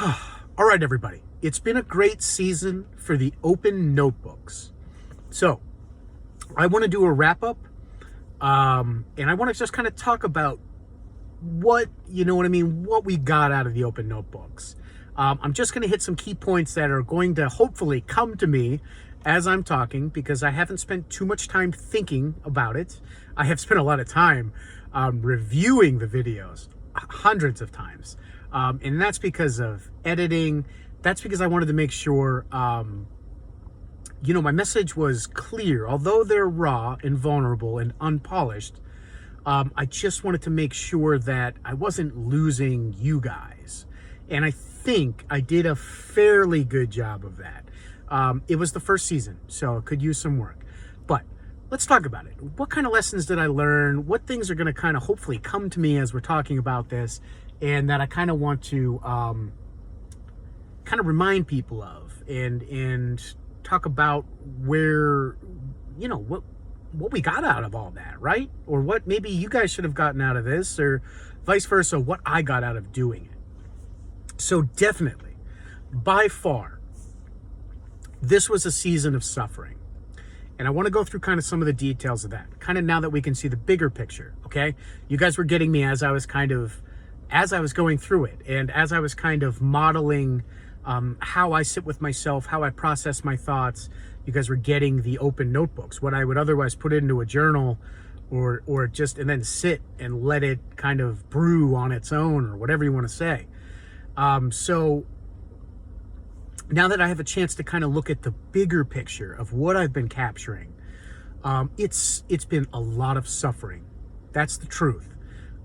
All right, everybody. It's been a great season for the open notebooks. So I want to do a wrap up, and I want to just kind of talk about what we got out of the open notebooks. I'm just going to hit some key points that are going to hopefully come to me as I'm talking, because I haven't spent too much time thinking about it. I have spent a lot of time reviewing the videos hundreds of times. And that's because of editing. That's because I wanted to make sure, my message was clear. Although they're raw and vulnerable and unpolished, I just wanted to make sure that I wasn't losing you guys. And I think I did a fairly good job of that. It was the first season, so it could use some work. But let's talk about it. What kind of lessons did I learn? What things are going to kind of hopefully come to me as we're talking about this, and that I kind of want to kind of remind people of, and talk about where, what we got out of all that, right? Or what maybe you guys should have gotten out of this, or vice versa, what I got out of doing it. So definitely, by far, this was a season of suffering. And I want to go through kind of some of the details of that, kind of now that we can see the bigger picture, okay? You guys were getting me as I was going through it, and as I was kind of modeling how I sit with myself, how I process my thoughts. You guys were getting the open notebooks, what I would otherwise put into a journal, or just, and then sit and let it kind of brew on its own, or whatever you want to say. So now that I have a chance to kind of look at the bigger picture of what I've been capturing, it's been a lot of suffering. That's the truth.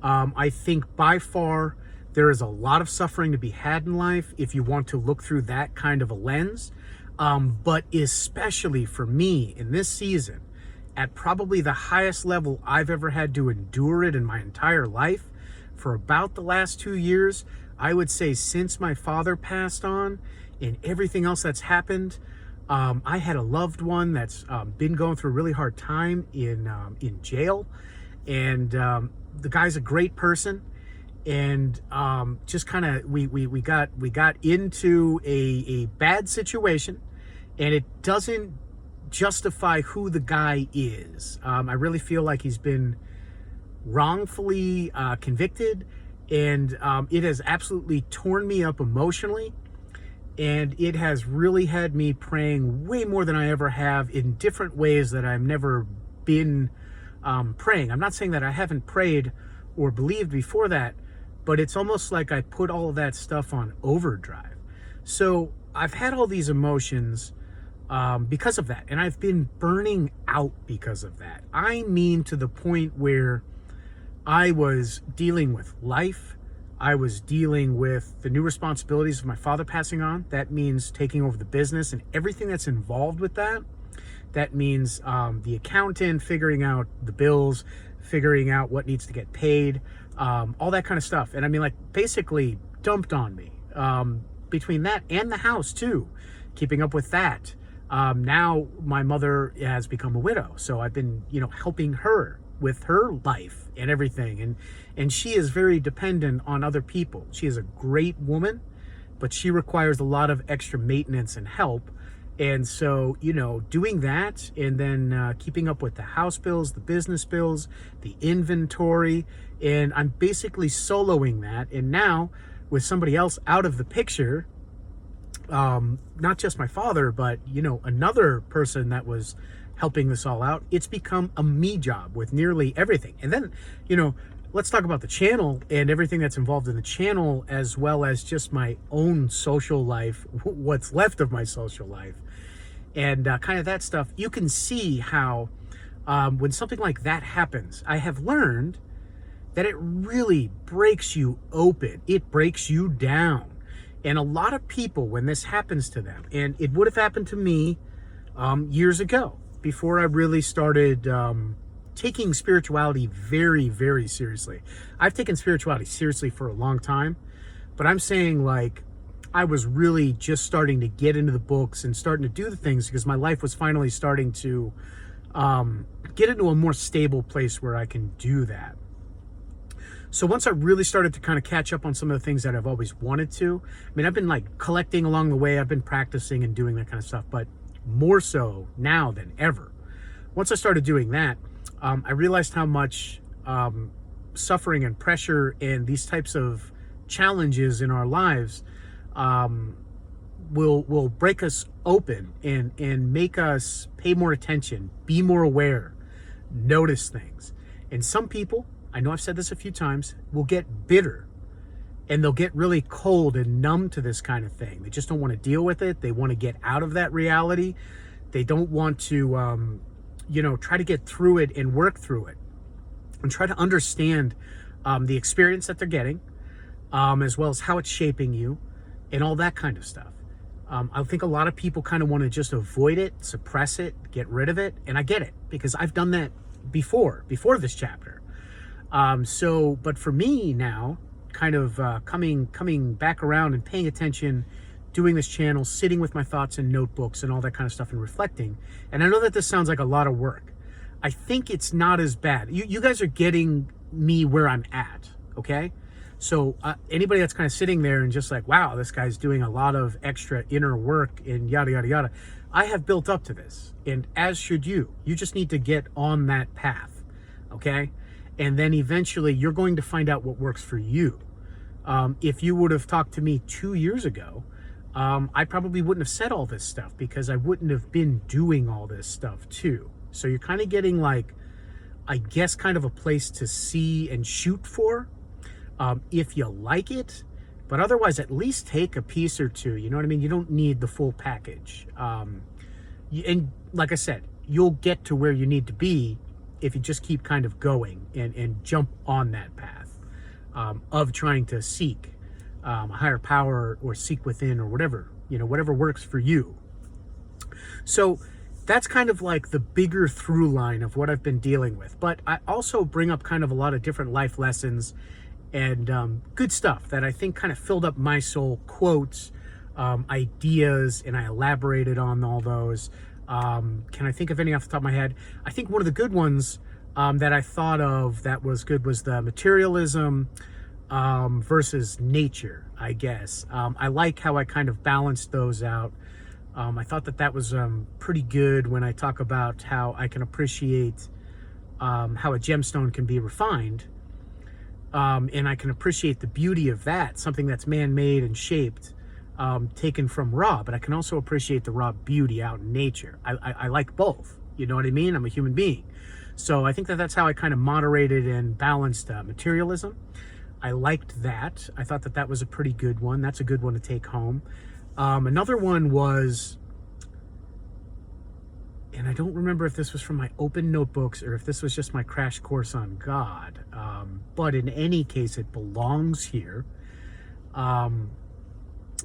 I think by far there is a lot of suffering to be had in life if you want to look through that kind of a lens. But especially for me in this season, at probably the highest level I've ever had to endure it in my entire life, for about the last 2 years, I would say since my father passed on, and everything else that's happened. I had a loved one that's been going through a really hard time in jail, and the guy's a great person, and just kind of we got into a bad situation, and it doesn't justify who the guy is. I really feel like he's been wrongfully convicted, and it has absolutely torn me up emotionally. And it has really had me praying way more than I ever have, in different ways that I've never been praying. I'm not saying that I haven't prayed or believed before that, but it's almost like I put all of that stuff on overdrive. So I've had all these emotions because of that, and I've been burning out because of that. I mean, to the point where I was dealing with life. I was dealing with the new responsibilities of my father passing on. That means taking over the business and everything that's involved with that. That means the accountant, figuring out the bills, figuring out what needs to get paid, all that kind of stuff. And I mean, like, basically dumped on me. Between that and the house too, keeping up with that. Now my mother has become a widow, so I've been, helping her with her life and everything, and she is very dependent on other people. She is a great woman, but she requires a lot of extra maintenance and help. And so, doing that, and then keeping up with the house bills, the business bills, the inventory, and I'm basically soloing that. And now with somebody else out of the picture, not just my father, but another person that was helping this all out, it's become a me job with nearly everything. And then, let's talk about the channel and everything that's involved in the channel, as well as just my own social life, what's left of my social life, and kind of that stuff. You can see how when something like that happens, I have learned that it really breaks you open. It breaks you down. And a lot of people, when this happens to them, and it would have happened to me years ago, before I really started taking spirituality very, very seriously. I've taken spirituality seriously for a long time, but I'm saying, like, I was really just starting to get into the books and starting to do the things because my life was finally starting to get into a more stable place where I can do that. So once I really started to kind of catch up on some of the things that I've always wanted to, I mean, I've been like collecting along the way, I've been practicing and doing that kind of stuff, but more so now than ever. Once I started doing that, I realized how much suffering and pressure and these types of challenges in our lives will break us open and make us pay more attention, be more aware, notice things. And some people, I know I've said this a few times, will get bitter and they'll get really cold and numb to this kind of thing. They just don't want to deal with it. They want to get out of that reality. They don't want to, try to get through it and work through it and try to understand the experience that they're getting, as well as how it's shaping you and all that kind of stuff. I think a lot of people kind of want to just avoid it, suppress it, get rid of it. And I get it because I've done that before this chapter. But for me now, kind of coming back around and paying attention, doing this channel, sitting with my thoughts and notebooks and all that kind of stuff and reflecting. And I know that this sounds like a lot of work. I think it's not as bad. You guys are getting me where I'm at, okay? So anybody that's kind of sitting there and just like, wow, this guy's doing a lot of extra inner work and yada, yada, yada. I have built up to this, and as should you. You just need to get on that path, okay? And then eventually you're going to find out what works for you. If you would have talked to me 2 years ago, I probably wouldn't have said all this stuff because I wouldn't have been doing all this stuff too. So you're kind of getting like, I guess, kind of a place to see and shoot for, if you like it. But otherwise, at least take a piece or two. You know what I mean? You don't need the full package. And like I said, you'll get to where you need to be if you just keep kind of going and jump on that path of trying to seek a higher power or seek within or whatever, whatever works for you. So that's kind of like the bigger through line of what I've been dealing with. But I also bring up kind of a lot of different life lessons and good stuff that I think kind of filled up my soul, quotes, ideas, and I elaborated on all those. Can I think of any off the top of my head? I think one of the good ones that I thought of that was good was the materialism versus nature, I guess. I like how I kind of balanced those out. I thought that was pretty good when I talk about how I can appreciate how a gemstone can be refined. And I can appreciate the beauty of that, something that's man-made and shaped, taken from raw, but I can also appreciate the raw beauty out in nature. I like both, you know what I mean? I'm a human being. So I think that's how I kind of moderated and balanced materialism. I liked that. I thought that was a pretty good one. That's a good one to take home. Another one was, and I don't remember if this was from my open notebooks or if this was just my crash course on God. But in any case, it belongs here.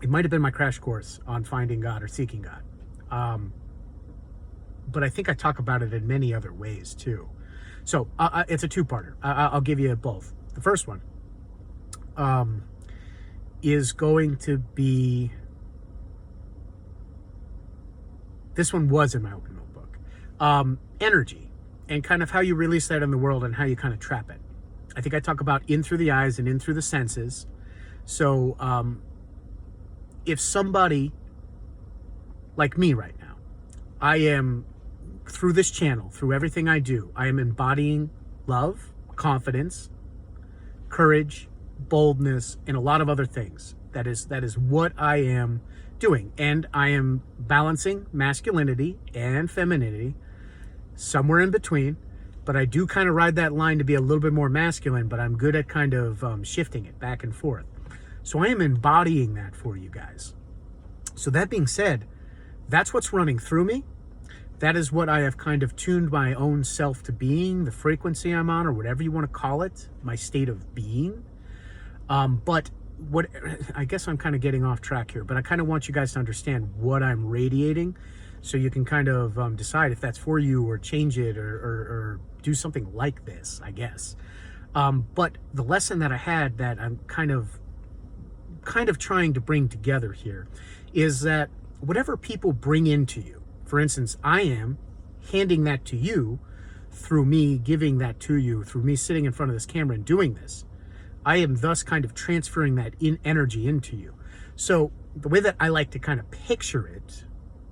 It might have been my crash course on finding God or seeking God. But I think I talk about it in many other ways too. So it's a two-parter. I'll give you both. The first one is going to be, this one was in my open notebook, energy and kind of how you release that in the world and how you kind of trap it. I think I talk about in through the eyes and in through the senses. So if somebody like me right now, I am, through this channel, through everything I do, I am embodying love, confidence, courage, boldness, and a lot of other things. That is what I am doing. And I am balancing masculinity and femininity, somewhere in between. But I do kind of ride that line to be a little bit more masculine, but I'm good at kind of shifting it back and forth. So I am embodying that for you guys. So that being said, that's what's running through me. That is what I have kind of tuned my own self to being, the frequency I'm on, or whatever you want to call it, my state of being. But what, I guess I'm kind of getting off track here, but I kind of want you guys to understand what I'm radiating so you can kind of decide if that's for you or change it or do something like this, I guess. But the lesson that I had that I'm kind of trying to bring together here is that whatever people bring into you, for instance, I am handing that to you through me giving that to you, through me sitting in front of this camera and doing this. I am thus kind of transferring that in energy into you. So the way that I like to kind of picture it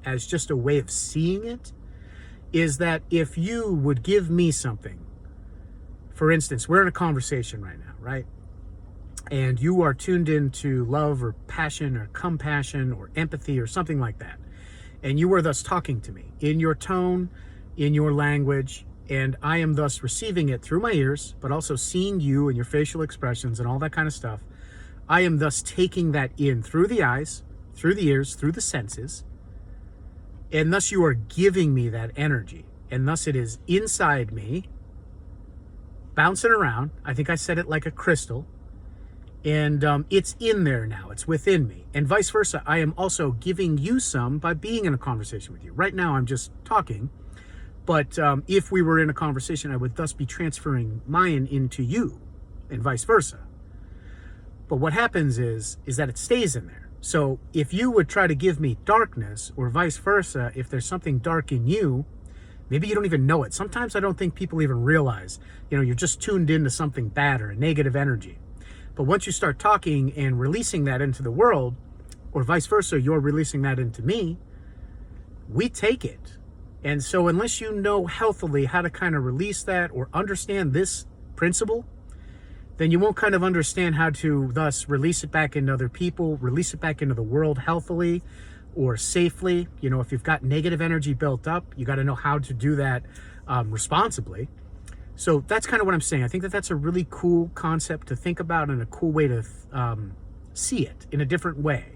as just a way of seeing it is that if you would give me something, for instance, we're in a conversation right now, right? And you are tuned into love or passion or compassion or empathy or something like that. And you are thus talking to me in your tone, in your language, and I am thus receiving it through my ears, but also seeing you and your facial expressions and all that kind of stuff. I am thus taking that in through the eyes, through the ears, through the senses, and thus you are giving me that energy. And thus it is inside me, bouncing around. I think I said it like a crystal. And it's in there now. It's within me. And vice versa, I am also giving you some by being in a conversation with you. Right now, I'm just talking. But if we were in a conversation, I would thus be transferring mine into you and vice versa. But what happens is that it stays in there. So if you would try to give me darkness or vice versa, if there's something dark in you, maybe you don't even know it. Sometimes I don't think people even realize, you're just tuned into something bad or a negative energy. But once you start talking and releasing that into the world, or vice versa, you're releasing that into me, we take it. And so unless you know healthily how to kind of release that or understand this principle, then you won't kind of understand how to thus release it back into other people, release it back into the world healthily or safely. If you've got negative energy built up, you got to know how to do that responsibly. So that's kind of what I'm saying. I think that that's a really cool concept to think about and a cool way to see it in a different way.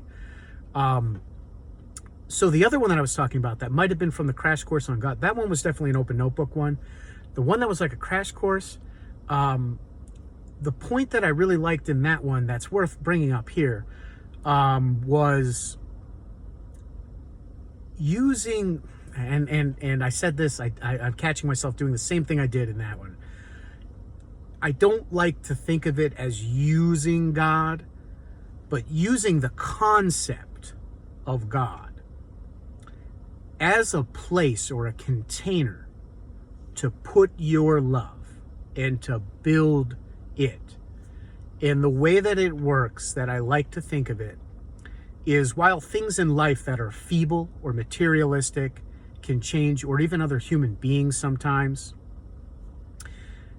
So the other one that I was talking about that might have been from the Crash Course on God, that one was definitely an open notebook one. The one that was like a crash course, the point that I really liked in that one that's worth bringing up here was using, and I said this, I'm catching myself doing the same thing I did in that one. I don't like to think of it as using God, but using the concept of God as a place or a container to put your love and to build it. And the way that it works, that I like to think of it, is while things in life that are feeble or materialistic can change, or even other human beings sometimes,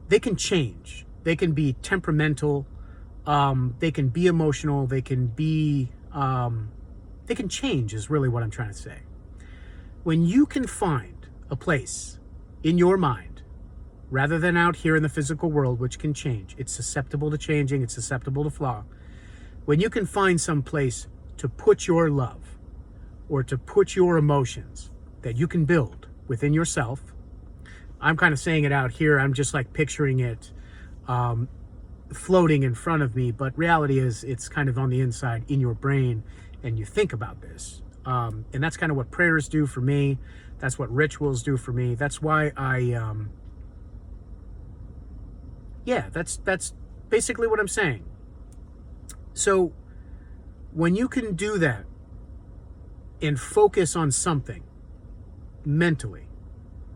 they can change. They can be temperamental, they can be emotional, they can change is really what I'm trying to say. When you can find a place in your mind, rather than out here in the physical world, which can change, it's susceptible to changing, it's susceptible to flaw. When you can find some place to put your love or to put your emotions that you can build within yourself, I'm kind of saying it out here, I'm just like picturing it floating in front of me, but reality is it's kind of on the inside in your brain, and you think about this. And that's kind of what prayers do for me. That's what rituals do for me. That's why that's basically what I'm saying. So when you can do that and focus on something mentally,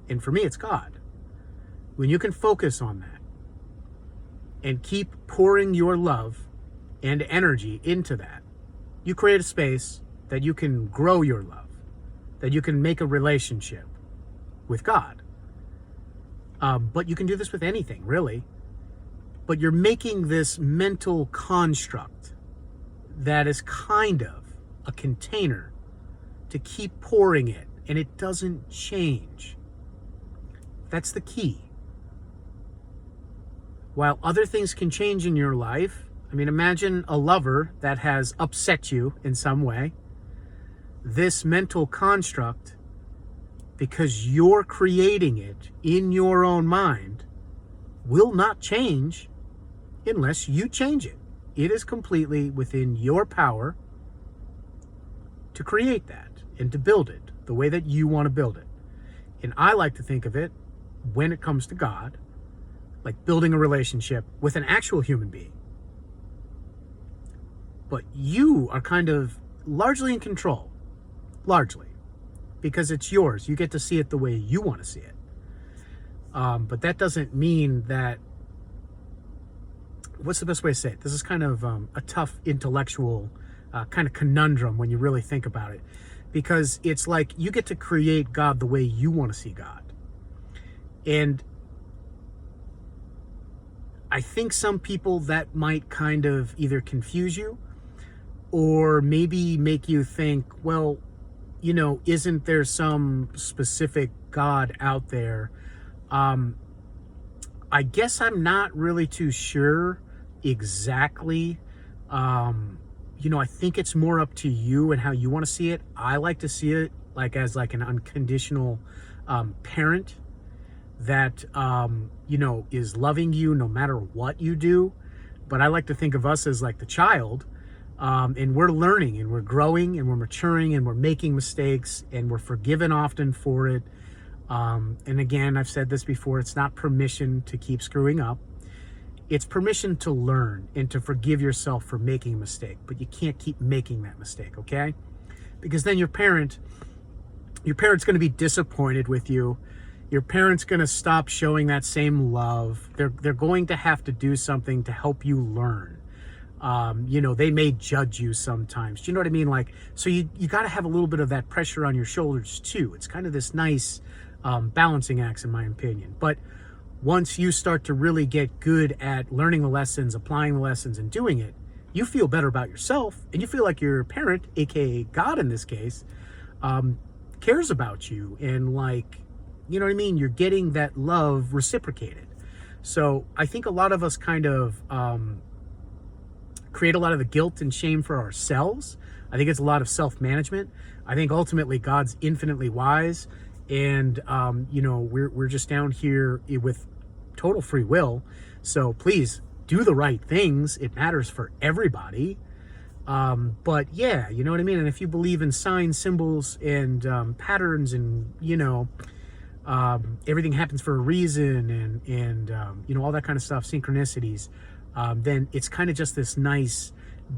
and for me it's God, when you can focus on that and keep pouring your love and energy into that, you create a space that you can grow your love, that you can make a relationship with God. But you can do this with anything, really. But you're making this mental construct that is kind of a container to keep pouring it, and it doesn't change. That's the key. While other things can change in your life, I mean, imagine a lover that has upset you in some way. This mental construct, because you're creating it in your own mind, will not change unless you change it. It is completely within your power to create that and to build it the way that you want to build it. And I like to think of it, when it comes to God, like building a relationship with an actual human being. But you are kind of largely in control. Largely. Because it's yours. You get to see it the way you want to see it. But that doesn't mean that what's the best way to say it? This is kind of a tough intellectual kind of conundrum when you really think about it, because it's like you get to create God the way you want to see God. And I think some people that might kind of either confuse you or maybe make you think, well, you know, isn't there some specific God out there? I guess I'm not really too sure exactly. You know, I think it's more up to you and how you want to see it. I like to see it like as like an unconditional parent that, you know, is loving you no matter what you do. But I like to think of us as like the child, and we're learning and we're growing and we're maturing and we're making mistakes and we're forgiven often for it. And again, I've said this before, it's not permission to keep screwing up. It's permission to learn and to forgive yourself for making a mistake, but you can't keep making that mistake, okay? Because then your parent's going to be disappointed with you. Your parent's going to stop showing that same love. They're going to have to do something to help you learn. You know, they may judge you sometimes. Do you know what I mean? Like, so you got to have a little bit of that pressure on your shoulders too. It's kind of this nice balancing act, in my opinion. But once you start to really get good at learning the lessons, applying the lessons, and doing it, you feel better about yourself, and you feel like your parent, aka God in this case, cares about you, and like, you know what I mean? You're getting that love reciprocated. So I think a lot of us kind of create a lot of the guilt and shame for ourselves. I think it's a lot of self-management. I think ultimately God's infinitely wise, and you know, we're just down here with total free will. So please do the right things. It matters for everybody. But yeah, you know what I mean? And if you believe in signs, symbols, and patterns, and you know, everything happens for a reason, and you know, all that kind of stuff, synchronicities, then it's kind of just this nice,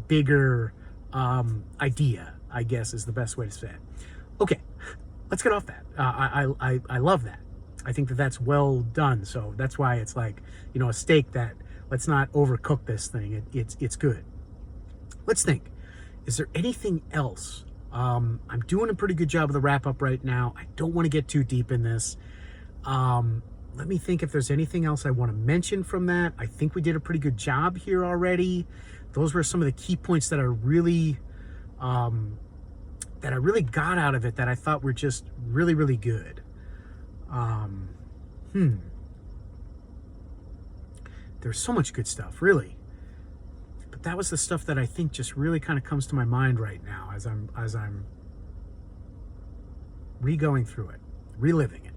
bigger idea, I guess is the best way to say it. Okay, let's get off that. I love that. I think that that's well done. So that's why it's like, you know, a steak that, let's not overcook this thing. It's good. Let's think. Is there anything else? I'm doing a pretty good job of the wrap up right now. I don't want to get too deep in this. Let me think if there's anything else I want to mention from that. I think we did a pretty good job here already. Those were some of the key points that I really got out of it, that I thought were just really, really good. There's so much good stuff, really. But that was the stuff that I think just really kind of comes to my mind right now as I'm re-going through it, reliving it,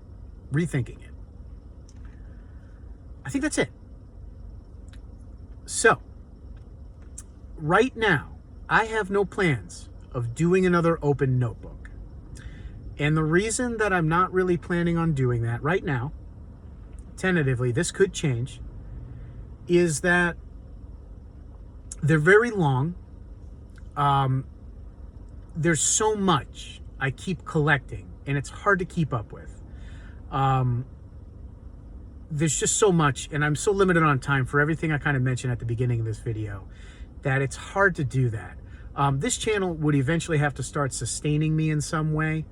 rethinking it. I think that's it. So, right now, I have no plans of doing another open notebook. And the reason that I'm not really planning on doing that right now, tentatively, this could change, is that they're very long. There's so much I keep collecting, and it's hard to keep up with. There's just so much, and I'm so limited on time for everything I kind of mentioned at the beginning of this video, that it's hard to do that. This channel would eventually have to start sustaining me in some way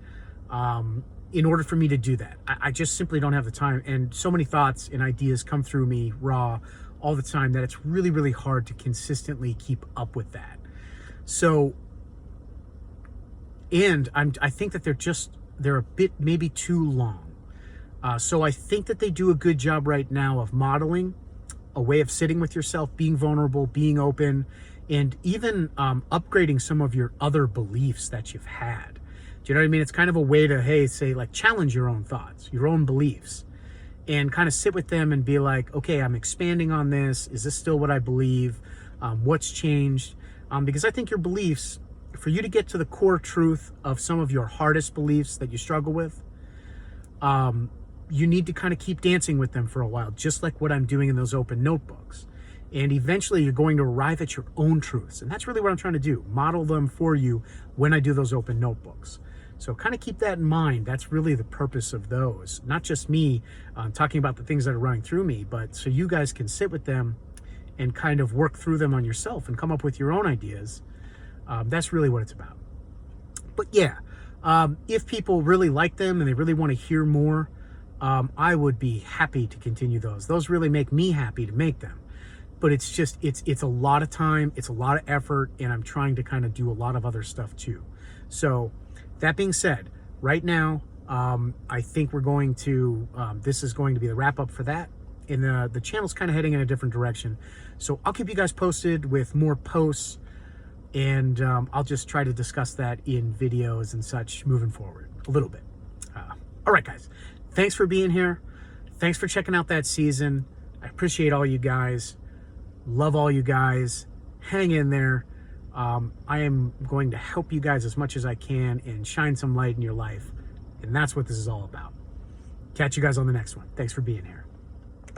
in order for me to do that. I just simply don't have the time, and so many thoughts and ideas come through me raw all the time that it's really, really hard to consistently keep up with that. So, and I think that they're a bit maybe too long. So I think that they do a good job right now of modeling a way of sitting with yourself, being vulnerable, being open, and even upgrading some of your other beliefs that you've had. Do you know what I mean? It's kind of a way to, hey, say like challenge your own thoughts, your own beliefs, and kind of sit with them and be like, okay, I'm expanding on this. Is this still what I believe? What's changed? Because I think your beliefs, for you to get to the core truth of some of your hardest beliefs that you struggle with, you need to kind of keep dancing with them for a while, just like what I'm doing in those open notebooks. And eventually you're going to arrive at your own truths. And that's really what I'm trying to do, model them for you when I do those open notebooks. So kind of keep that in mind. That's really the purpose of those. Not just me talking about the things that are running through me, but so you guys can sit with them and kind of work through them on yourself and come up with your own ideas. That's really what it's about. But yeah, if people really like them and they really want to hear more, I would be happy to continue those. Those really make me happy to make them. But it's just, it's a lot of time, it's a lot of effort, and I'm trying to kind of do a lot of other stuff too. So that being said, right now, I think we're going to, this is going to be the wrap up for that. And the channel's kind of heading in a different direction. So I'll keep you guys posted with more posts, and I'll just try to discuss that in videos and such moving forward a little bit. All right, guys, thanks for being here. Thanks for checking out that season. I appreciate all you guys. Love all you guys. Hang in there. I am going to help you guys as much as I can and shine some light in your life. And that's what this is all about. Catch you guys on the next one. Thanks for being here.